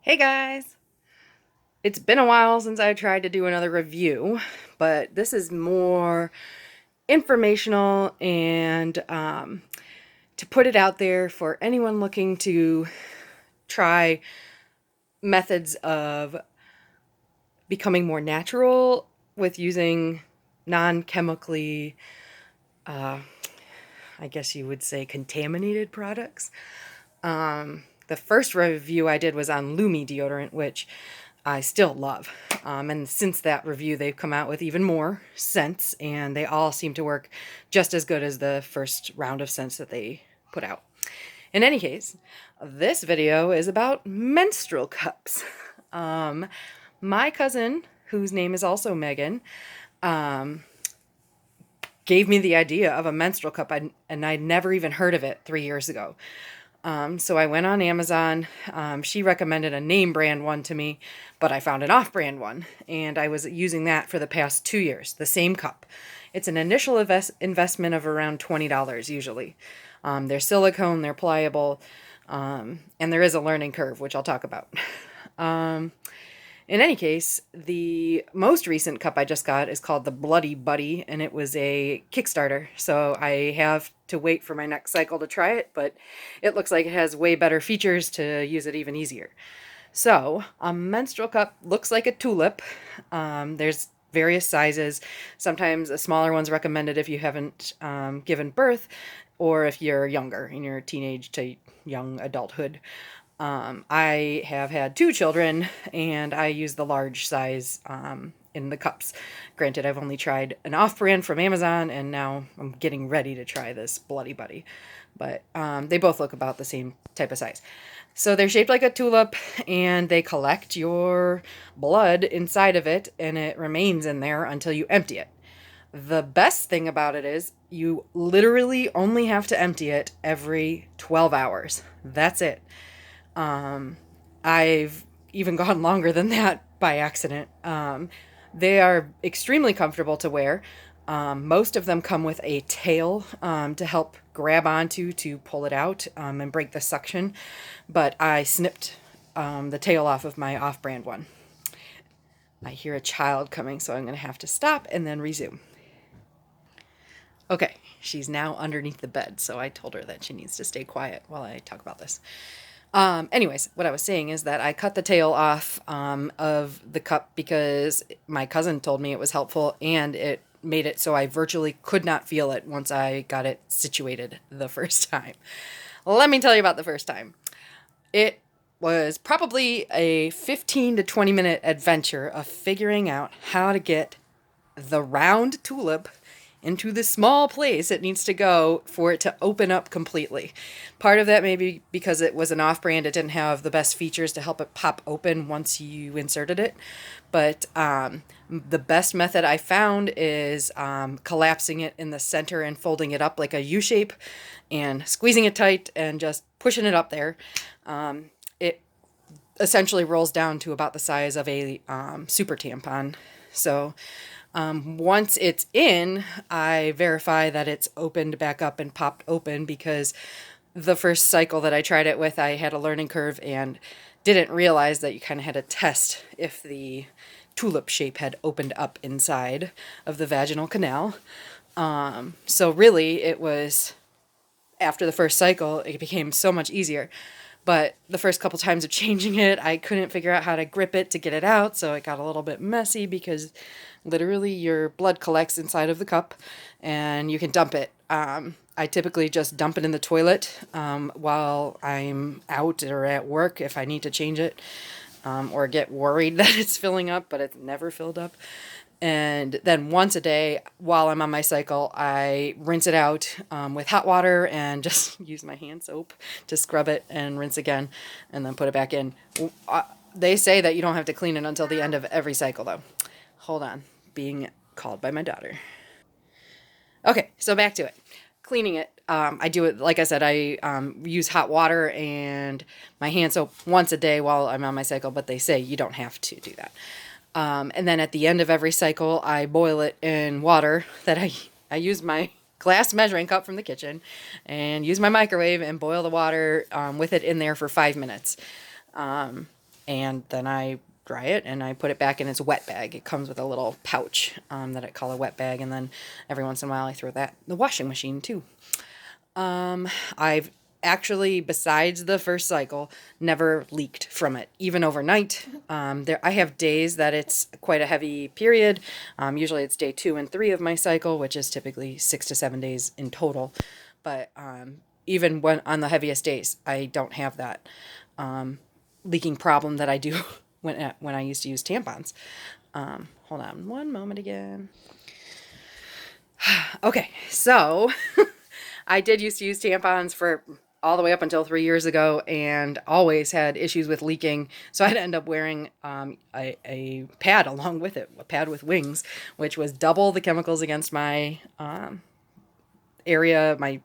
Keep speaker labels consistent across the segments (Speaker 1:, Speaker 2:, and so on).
Speaker 1: Hey guys! It's been a while since I tried to do another review, but this is more informational and to put it out there for anyone looking to try methods of becoming more natural with using non-chemically, I guess you would say, contaminated products. The first review I did was on Lumi deodorant, which I still love. And since that review, they've come out with even more scents, and they all seem to work just as good as the first round of scents that they put out. In any case, this video is about menstrual cups. Um, my cousin, whose name is also Megan, gave me the idea of a menstrual cup, and I'd never even heard of it 3 years ago. So I went on Amazon. She recommended a name brand one to me, but I found an off-brand one, and I was using that for the past 2 years, the same cup. It's an initial investment of around $20 usually. They're silicone, they're pliable, and there is a learning curve, which I'll talk about. In any case, the most recent cup I just got is called the Bloody Buddy, and it was a Kickstarter. So I have to wait for my next cycle to try it, but it looks like it has way better features to use it even easier. So a menstrual cup looks like a tulip. There's various sizes. Sometimes a smaller one's recommended if you haven't given birth or if you're younger, in your teenage to young adulthood. I have had two children, and I use the large size in the cups. Granted, I've only tried an off-brand from Amazon, and now I'm getting ready to try this Bloody Buddy. But they both look about the same type of size. So they're shaped like a tulip, and they collect your blood inside of it, and it remains in there until you empty it. The best thing about it is you literally only have to empty it every 12 hours. That's it. I've even gone longer than that by accident. They are extremely comfortable to wear. Most of them come with a tail to help grab onto to pull it out and break the suction. But I snipped the tail off of my off-brand one. I hear a child coming, so I'm going to have to stop and then resume. Okay, she's now underneath the bed, so I told her that she needs to stay quiet while I talk about this. Anyways, what I was saying is that I cut the tail off of the cup because my cousin told me it was helpful, and it made it so I virtually could not feel it once I got it situated the first time. Let me tell you about the first time. It was probably a 15 to 20 minute adventure of figuring out how to get the round tulip into the small place it needs to go for it to open up completely. Part of that may be because it was an off-brand. It didn't have the best features to help it pop open once you inserted it. But the best method I found is collapsing it in the center and folding it up like a U shape and squeezing it tight and just pushing it up there. It essentially rolls down to about the size of a super tampon. So once it's in, I verify that it's opened back up and popped open, because the first cycle that I tried it with, I had a learning curve and didn't realize that you kind of had to test if the tulip shape had opened up inside of the vaginal canal. So really, it was after the first cycle, it became so much easier. But the first couple times of changing it, I couldn't figure out how to grip it to get it out, so it got a little bit messy because literally your blood collects inside of the cup and you can dump it. I typically just dump it in the toilet while I'm out or at work if I need to change it, or get worried that it's filling up, but it's never filled up. And then once a day while I'm on my cycle, I rinse it out with hot water and just use my hand soap to scrub it and rinse again and then put it back in. They say that you don't have to clean it until the end of every cycle, though. Hold on. Being called by my daughter. Okay, so back to it. Cleaning it. I do it, like I said, I use hot water and my hand soap once a day while I'm on my cycle, but they say you don't have to do that. And then at the end of every cycle, I boil it in water that I use my glass measuring cup from the kitchen and use my microwave and boil the water with it in there for 5 minutes. And then I dry it and I put it back in its wet bag. It comes with a little pouch that I call a wet bag, and then every once in a while I throw that in the washing machine too. I've actually, besides the first cycle, never leaked from it, even overnight. I have days that it's quite a heavy period. Usually it's day 2 and 3 of my cycle, which is typically 6 to 7 days in total. But even when on the heaviest days, I don't have that leaking problem that I do when I used to use tampons. Hold on one moment again. Okay, so I did used to use tampons for all the way up until 3 years ago, and always had issues with leaking. So I'd end up wearing a pad along with it, a pad with wings, which was double the chemicals against my area, my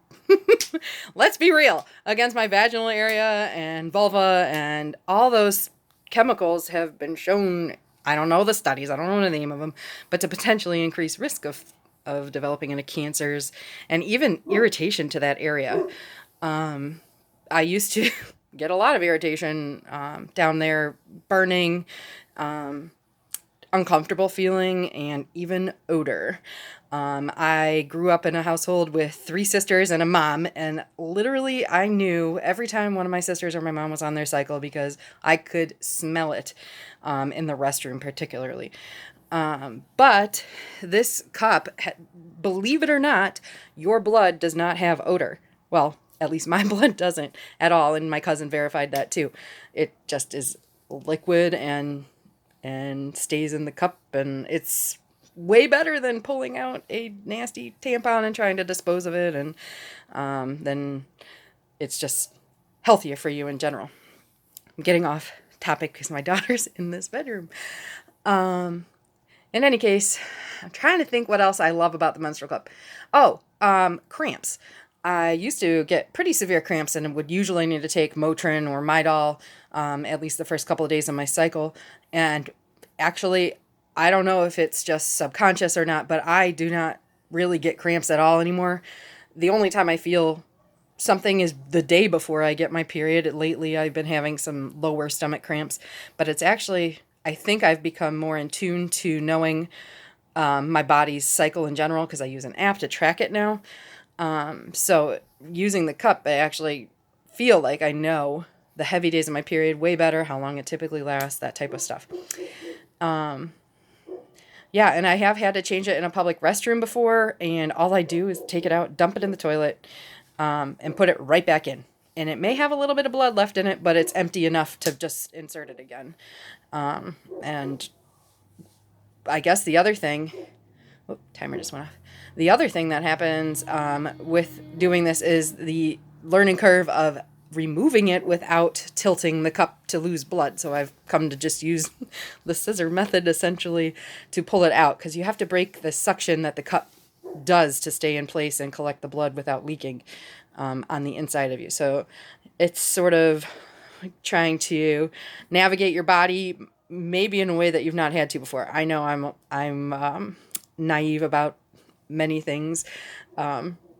Speaker 1: let's be real, against my vaginal area and vulva, and all those chemicals have been shown, I don't know the studies, I don't know the name of them, but to potentially increase risk of developing into cancers and even irritation to that area. I used to get a lot of irritation down there, burning, uncomfortable feeling, and even odor. I grew up in a household with 3 sisters and a mom, and literally I knew every time one of my sisters or my mom was on their cycle because I could smell it in the restroom particularly. But this cup, believe it or not, your blood does not have odor. Well, at least my blood doesn't at all, and my cousin verified that too. It just is liquid and stays in the cup, and it's way better than pulling out a nasty tampon and trying to dispose of it, and then it's just healthier for you in general. I'm getting off topic because my daughter's in this bedroom. In any case, I'm trying to think what else I love about the menstrual cup. Oh, cramps. I used to get pretty severe cramps and would usually need to take Motrin or Midol at least the first couple of days of my cycle. And actually, I don't know if it's just subconscious or not, but I do not really get cramps at all anymore. The only time I feel something is the day before I get my period. Lately, I've been having some lower stomach cramps, but it's actually, I think I've become more in tune to knowing my body's cycle in general because I use an app to track it now. So using the cup, I actually feel like I know the heavy days of my period way better, how long it typically lasts, that type of stuff. Yeah, and I have had to change it in a public restroom before, and all I do is take it out, dump it in the toilet, and put it right back in. And it may have a little bit of blood left in it, but it's empty enough to just insert it again. And I guess the other thing, timer just went off. The other thing that happens with doing this is the learning curve of removing it without tilting the cup to lose blood. So I've come to just use the scissor method essentially to pull it out, because you have to break the suction that the cup does to stay in place and collect the blood without leaking on the inside of you. So it's sort of trying to navigate your body maybe in a way that you've not had to before. I know I'm naive about many things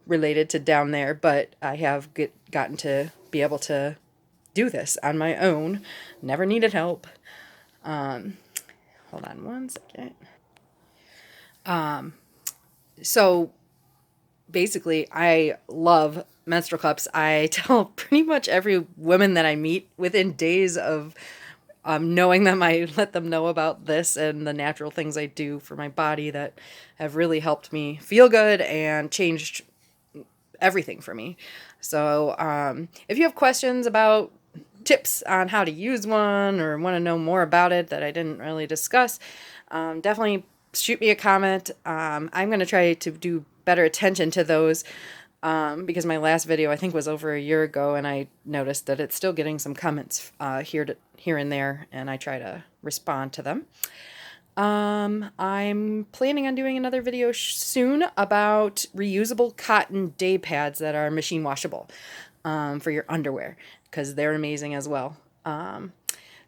Speaker 1: related to down there, but I have gotten to be able to do this on my own. Never needed help. Hold on one second. So basically, I love menstrual cups. I tell pretty much every woman that I meet within days of knowing them, I let them know about this and the natural things I do for my body that have really helped me feel good and changed everything for me. So if you have questions about tips on how to use one or want to know more about it that I didn't really discuss, definitely shoot me a comment. I'm going to try to do better attention to those because my last video I think was over a year ago, and I noticed that it's still getting some comments here and there, and I try to respond to them. I'm planning on doing another video soon about reusable cotton day pads that are machine washable for your underwear, because they're amazing as well.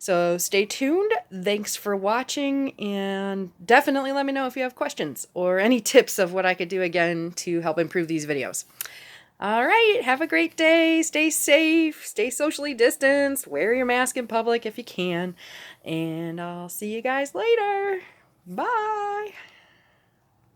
Speaker 1: So stay tuned. Thanks for watching, and definitely let me know if you have questions or any tips of what I could do again to help improve these videos. All right. Have a great day. Stay safe. Stay socially distanced. Wear your mask in public if you can. And I'll see you guys later.